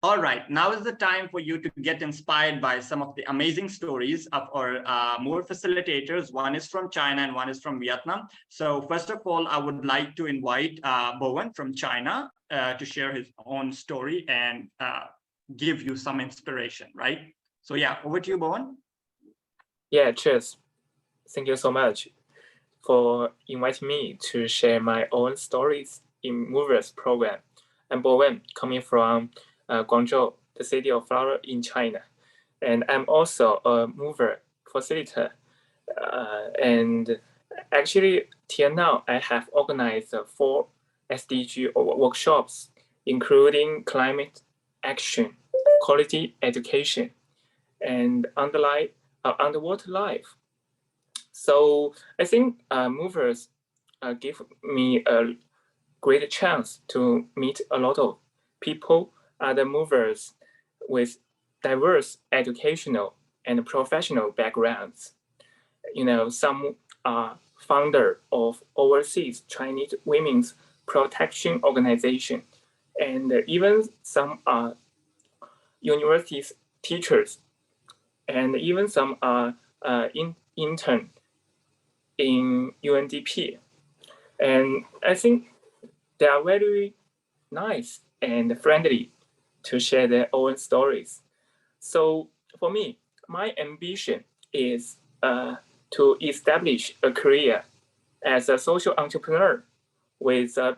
All right, now is the time for you to get inspired by some of the amazing stories of our more facilitators. One is from China and one is from Vietnam. So first of all, I would like to invite Bowen from China to share his own story and give you some inspiration, right? So yeah, over to you, Bowen. Yeah, cheers. Thank you so much for inviting me to share my own stories in Movers program. I'm Bowen, coming from Guangzhou, the city of flower in China. And I'm also a mover facilitator. And actually, till now, I have organized 4 SDG workshops, including climate action, quality education, and underwater life. So I think movers give me a great chance to meet a lot of people, other movers with diverse educational and professional backgrounds. You know, some are founder of overseas Chinese women's protection organization, and even some are university teachers, and even some are intern in UNDP. And I think they are very nice and friendly to share their own stories. So for me, my ambition is to establish a career as a social entrepreneur with a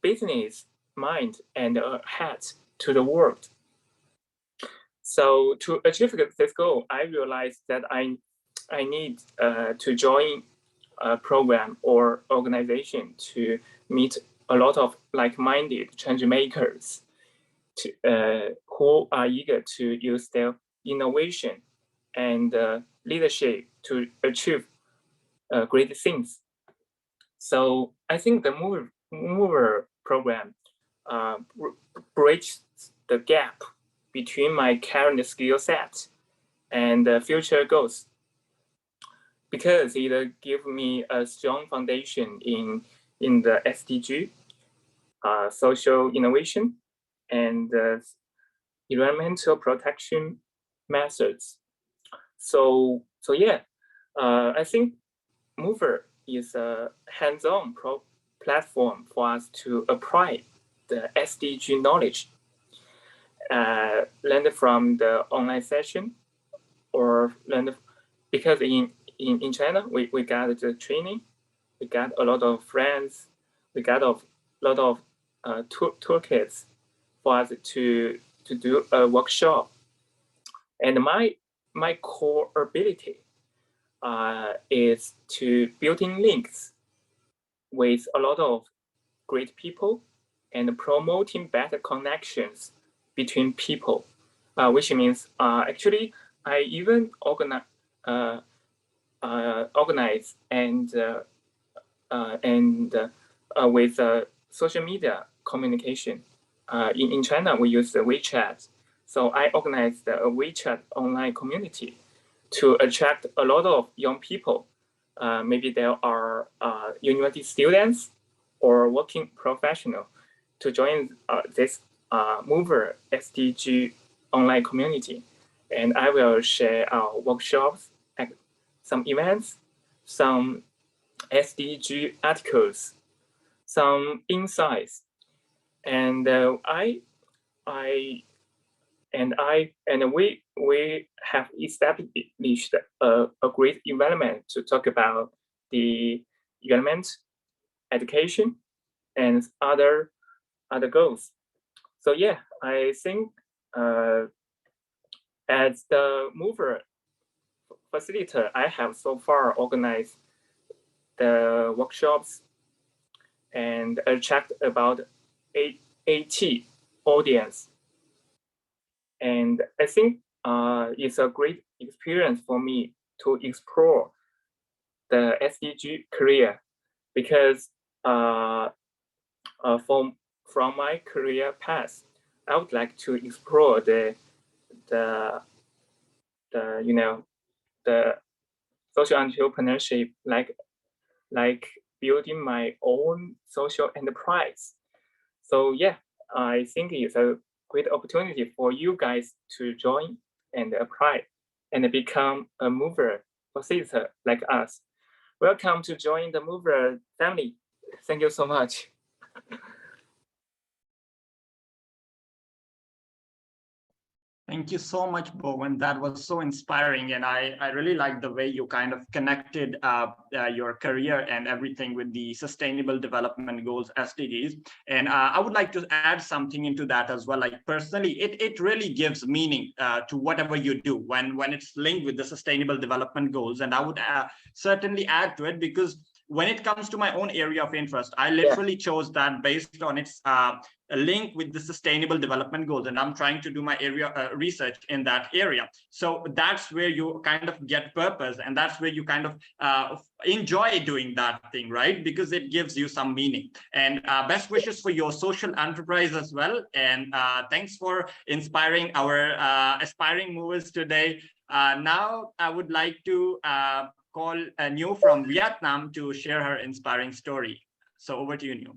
business mind and a heart to the world. So to achieve this goal, I realized that I need to join a program or organization to meet a lot of like-minded change makers who are eager to use their innovation and leadership to achieve great things. So I think the mover program bridges the gap between my current skill set and future goals, because it gives me a strong foundation in the SDG, social innovation, and environmental protection methods. So yeah, I think Mover is a hands-on platform for us to apply the SDG knowledge learned from the online session, or learned because in China we got the training, we got a lot of friends, we got a lot of toolkits for us to do a workshop. And my core ability is to building links with a lot of great people and promoting better connections between people, which means actually I even organize and with social media communication. In China, we use the WeChat. So I organized a WeChat online community to attract a lot of young people. Maybe there are university students or working professional to join this Mover SDG online community. And I will share our workshops, some events, some SDG articles, some insights, and we have established a great environment to talk about the environment, education, and other goals. So yeah, I think as the mover facilitator, I have so far organized the workshops and attract about 80 audience. And I think it's a great experience for me to explore the SDG career, because from my career path, I would like to explore the social entrepreneurship, like building my own social enterprise. So yeah, I think it's a great opportunity for you guys to join and apply and become a mover facilitator like us. Welcome to join the mover family. Thank you so much. Thank you so much, Bowen. That was so inspiring. And I really like the way you kind of connected your career and everything with the Sustainable Development Goals, SDGs. And I would like to add something into that as well. Like personally, it really gives meaning to whatever you do when it's linked with the Sustainable Development Goals. And I would certainly add to it, because when it comes to my own area of interest, I literally chose that based on its a link with the Sustainable Development Goals, and I'm trying to do my area research in that area. So that's where you kind of get purpose, and that's where you kind of enjoy doing that thing, right? Because it gives you some meaning. And best wishes for your social enterprise as well. And thanks for inspiring our aspiring movers today. Now I would like to call Nhu from Vietnam to share her inspiring story. So over to you, Nhu.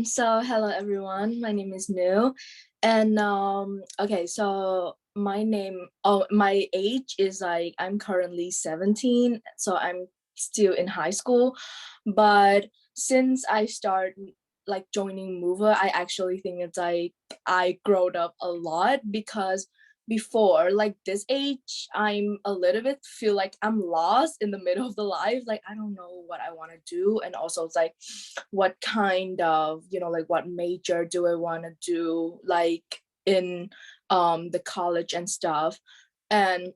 So hello everyone, my name is Nhu, and okay, so my age is like, I'm currently 17, so I'm still in high school, but since I start like joining Mover, I actually think it's like I growed up a lot, because before like this age I'm a little bit feel like I'm lost in the middle of the life, like I don't know what I want to do, and also it's like what kind of, you know, like what major do I want to do like in the college and stuff. And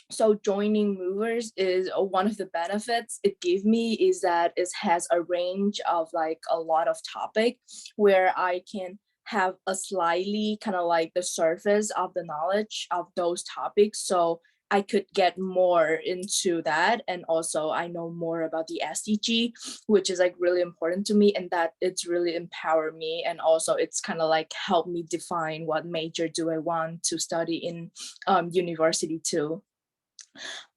so joining Movers is one of the benefits it gave me, is that it has a range of like a lot of topic where I can have a slightly kind of like the surface of the knowledge of those topics, so I could get more into that. And also I know more about the SDG, which is like really important to me, and that it's really empowered me, and also it's kind of like helped me define what major do I want to study in university too.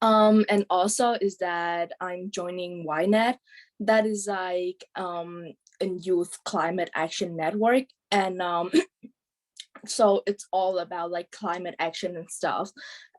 And also is that I'm joining YNET, that is like a youth climate action network, and so it's all about like climate action and stuff.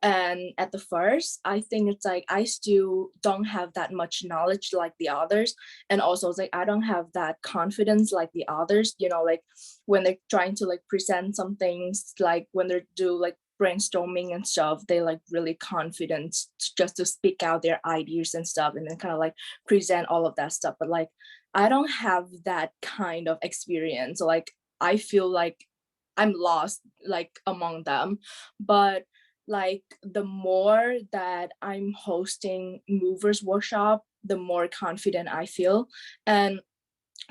And at the first I think it's like I still don't have that much knowledge like the others, and also it's like I don't have that confidence like the others, you know, like when they're trying to like present some things, like when they do like brainstorming and stuff, they like really confident just to speak out their ideas and stuff, and then kind of like present all of that stuff. But like I don't have that kind of experience, like I feel like I'm lost like among them. But like the more that I'm hosting movers workshop, the more confident I feel. And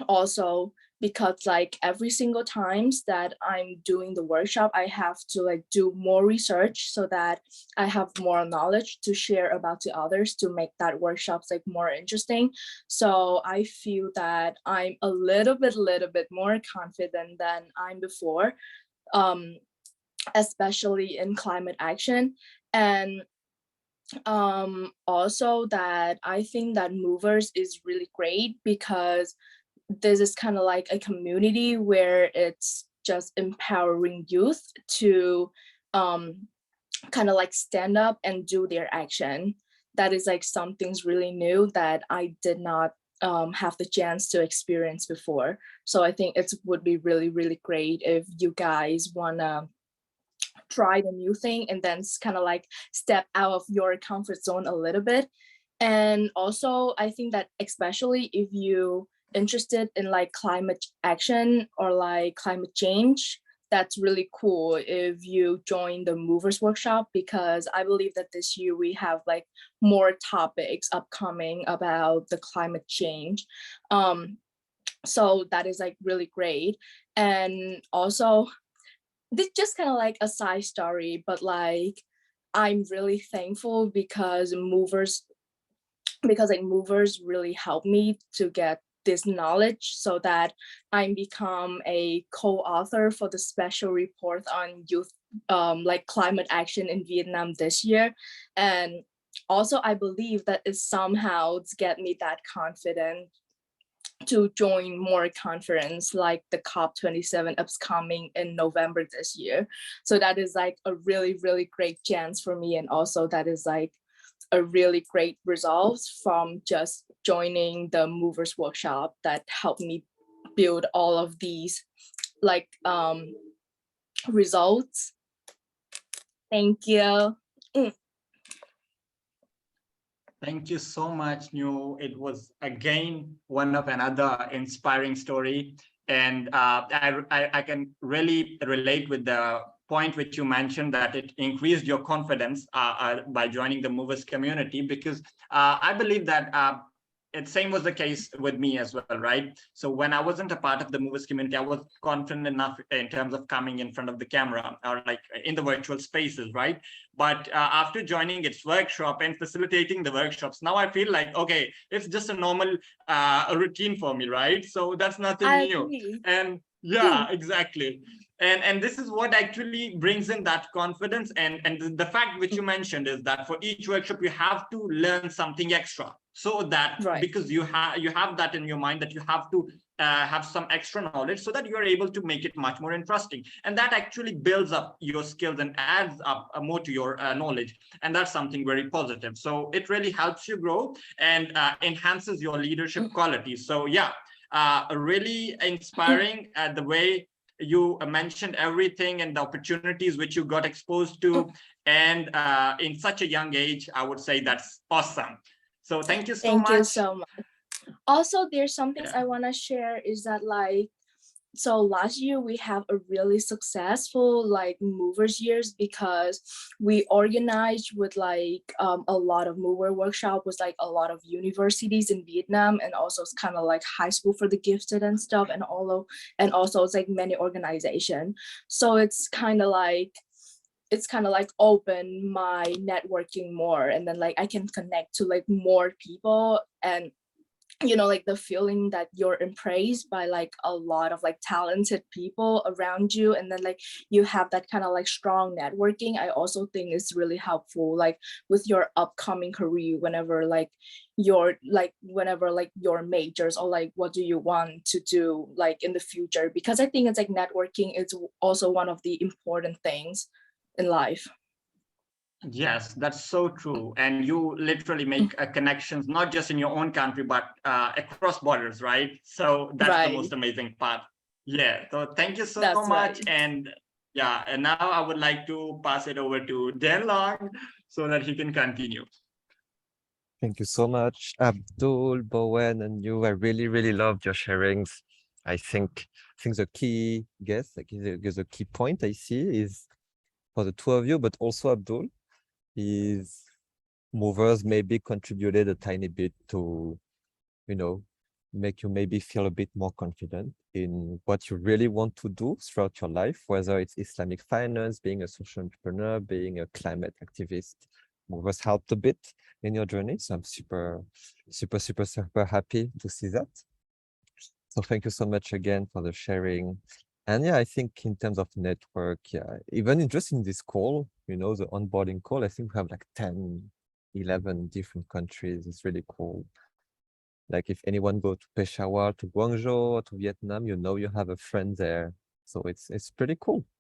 also because like every single times that I'm doing the workshop, I have to like do more research so that I have more knowledge to share about to others to make that workshops like more interesting. So I feel that I'm a little bit more confident than I'm before, especially in climate action. And also that I think that movers is really great, because this is kind of like a community where it's just empowering youth to kind of like stand up and do their action. That is like something's really new that I did not have the chance to experience before. So I think it would be really great if you guys wanna try the new thing and then kind of like step out of your comfort zone a little bit. And also I think that especially if you interested in like climate action or like climate change, that's really cool if you join the movers workshop, because I believe that this year we have like more topics upcoming about the climate change. So that is like really great. And also this just kind of like a side story, but like I'm really thankful because movers really helped me to get this knowledge, so that I become a co-author for the special report on youth like climate action in Vietnam this year. And also I believe that it somehow get me that confidence to join more conference like the COP27 upcoming in November this year. So that is like a really, really great chance for me. And also that is like a really great results from just joining the movers workshop that helped me build all of these like results. Thank you. Thank you so much, Nhu. It was again one of another inspiring story, and I can really relate with the point which you mentioned that it increased your confidence by joining the movers community, because I believe that same was the case with me as well, right? So when I wasn't a part of the movers community, I was confident enough in terms of coming in front of the camera or like in the virtual spaces, right? But after joining its workshop and facilitating the workshops, now I feel like, okay, it's just a normal a routine for me, right? So that's nothing I new. agree. And yeah, exactly. And this is what actually brings in that confidence. And the fact which you mentioned is that for each workshop, you have to learn something extra. So that because you have that in your mind that you have to have some extra knowledge so that you're able to make it much more interesting. And that actually builds up your skills and adds up more to your knowledge. And that's something very positive. So it really helps you grow and enhances your leadership qualities. So yeah, really inspiring the way you mentioned everything and the opportunities which you got exposed to. And in such a young age, I would say that's awesome. So thank you so much. Thank you so much. Also, there's something I want to share is that like, so last year we have a really successful like movers years because we organized with like a lot of mover workshop with like a lot of universities in Vietnam, and also it's kind of like high school for the gifted and stuff, and also it's like many organization. So it's kind of like open my networking more, and then like I can connect to like more people, and you know, like the feeling that you're embraced by like a lot of like talented people around you, and then like you have that kind of like strong networking. I also think it's really helpful like with your upcoming career, whenever like your majors, or like what do you want to do like in the future, because I think it's like networking is also one of the important things in life. Yes, that's so true. And you literally make connections, not just in your own country, but across borders, right? So that's the most amazing part. Yeah. So thank you so much. And yeah, and now I would like to pass it over to Dan Long so that he can continue. Thank you so much, Abdul, Bowen, and you. I really, really loved your sharings. I think the key the key point I see is for the two of you, but also Abdul, is movers maybe contributed a tiny bit to, you know, make you maybe feel a bit more confident in what you really want to do throughout your life, whether it's Islamic finance, being a social entrepreneur, being a climate activist. Movers helped a bit in your journey. So I'm super, super, super, super happy to see that. So thank you so much again for the sharing. And yeah, I think in terms of network, yeah, even just in this call, you know, the onboarding call, I think we have like 10, 11 different countries. It's really cool. Like if anyone go to Peshawar, to Guangzhou, or to Vietnam, you know you have a friend there. So it's pretty cool.